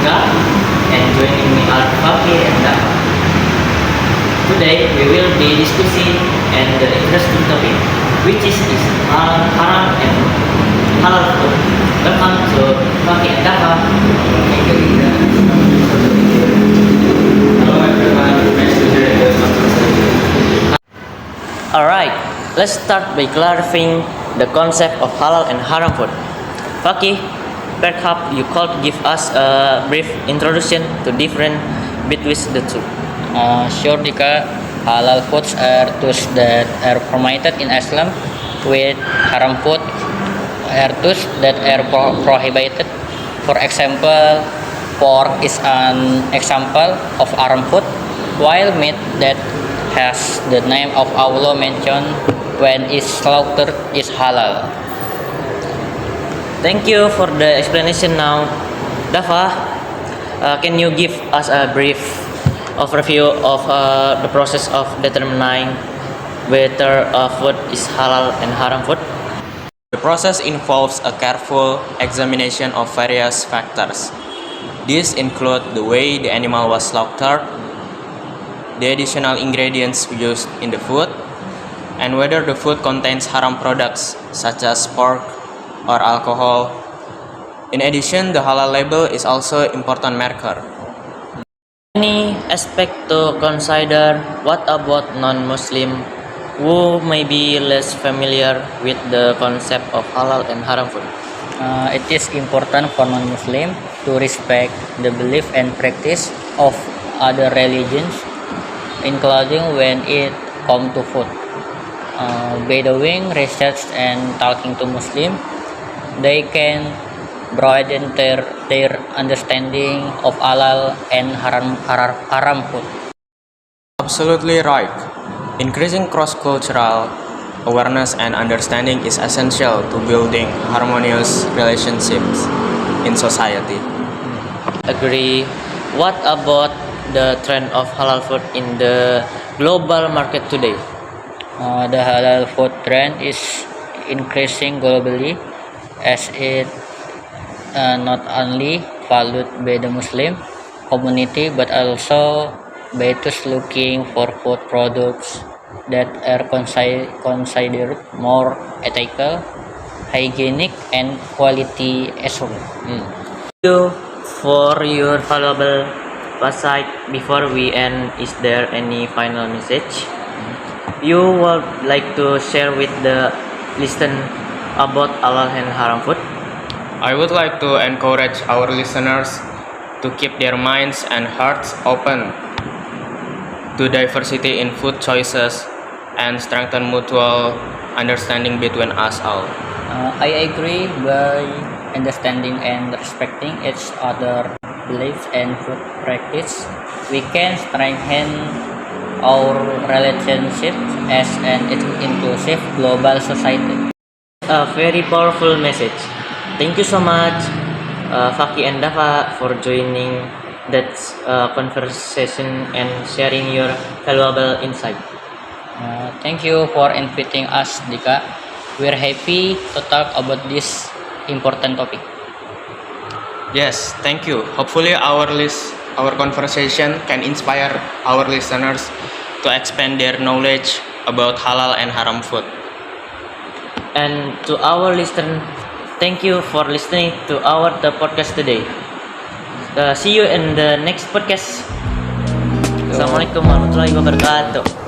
Andika, and joining me are Faqih and Daffa. Today we will be discussing and the interesting topic, which is haram and halal food. Welcome to Faqih and Daffa. Thank you. Hello everyone, nice to hear the conversation. Alright, let's start by clarifying the concept of halal and haram food. Faqih, perhaps you could give us a brief introduction to difference between the two. Sure, Dika. Halal foods are those that are permitted in Islam, with haram food are those that are prohibited. For example, pork is an example of haram food, while meat that has the name of Allah mentioned when it's slaughtered is halal. Thank you for the explanation now. Daffa, can you give us a brief overview of the process of determining whether a food is halal and haram food? The process involves a careful examination of various factors. These include the way the animal was slaughtered, the additional ingredients used in the food, and whether the food contains haram products such as pork or alcohol. In addition, the halal label is also an important marker. Any aspect to consider? What about non-Muslim who may be less familiar with the concept of halal and haram food? It is important for non-Muslim to respect the belief and practice of other religions, including when it comes to food. By doing research and talking to Muslims, they can broaden their understanding of halal and haram food. Absolutely right. Increasing cross-cultural awareness and understanding is essential to building harmonious relationships in society. Agree. What about the trend of halal food in the global market today? The halal food trend is increasing globally as it not only valued by the Muslim community but also by those looking for food products that are considered more ethical, hygienic, and quality assured. Thank you for your valuable insight. Before we end, is there any final message you would like to share with the listener about halal and haram food? I would like to encourage our listeners to keep their minds and hearts open to diversity in food choices and strengthen mutual understanding between us all. I agree. By understanding and respecting each other's beliefs and food practice, we can strengthen our relationship as an inclusive global society. A very powerful message. Thank you so much, Faqih and Daffa, for joining that conversation and sharing your valuable insight. Thank you for inviting us, Dika. We're happy to talk about this important topic. Yes, thank you. Hopefully our conversation can inspire our listeners to expand their knowledge about halal and haram food. And to our listener, thank you for listening to the podcast today. See you in the next podcast. Assalamualaikum warahmatullahi wabarakatuh.